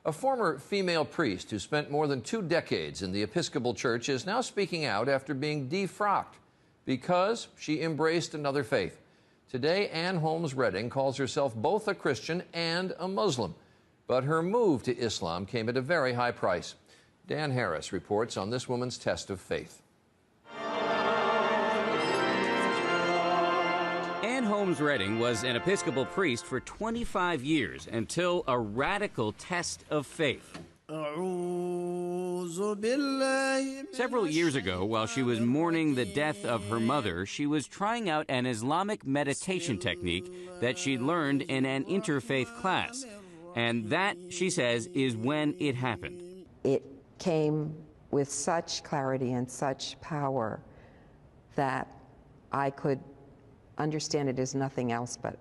A former female priest who spent more than 2 decades in the Episcopal Church is now speaking out after being defrocked because she embraced another faith. Today, Ann Holmes Redding calls herself both a Christian and a Muslim. But her move to Islam came at a very high price. Dan Harris reports on this woman's test of faith. Ann Holmes Redding was an Episcopal priest for 25 years until a radical test of faith. Several years ago, while she was mourning the death of her mother, she was trying out an Islamic meditation technique that she learned in an interfaith class. And that, she says, is when it happened. It came with such clarity and such power that I could understand it as nothing else but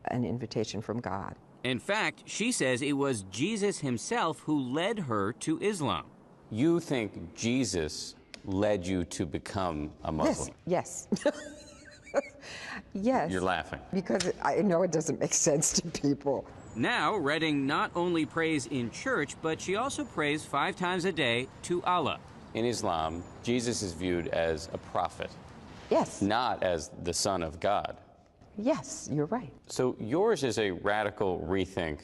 an invitation from God. In fact, she says it was Jesus himself who led her to Islam. You think Jesus led you to become a Muslim? Yes. Yes. You're laughing. Because I know it doesn't make sense to people. Now, Redding not only prays in church, but she also prays 5 times a day to Allah. In Islam, Jesus is viewed as a prophet. Yes. Not as the Son of God. Yes, you're right. So yours is a radical rethink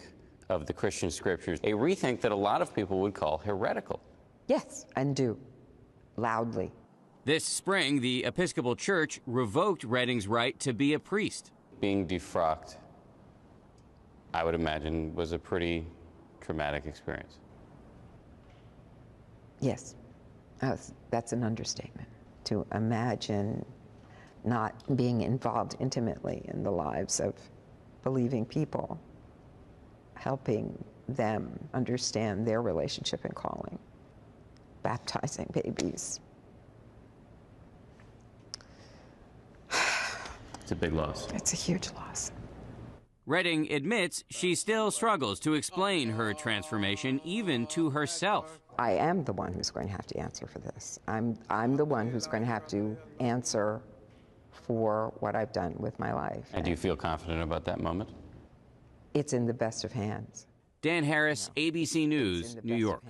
of the Christian scriptures, a rethink that a lot of people would call heretical. Yes, and do. Loudly. This spring, the Episcopal Church revoked Redding's right to be a priest. Being defrocked, I would imagine, was a pretty traumatic experience. Yes, that's an understatement. To imagine not being involved intimately in the lives of believing people, helping them understand their relationship and calling, baptizing babies. It's a big loss. It's a huge loss. Redding admits she still struggles to explain her transformation, even to herself. I am the one who's going to have to answer for this. I'm the one who's going to have to answer for what I've done with my life. And do you feel confident about that moment? It's in the best of hands. Dan Harris, ABC News, New York.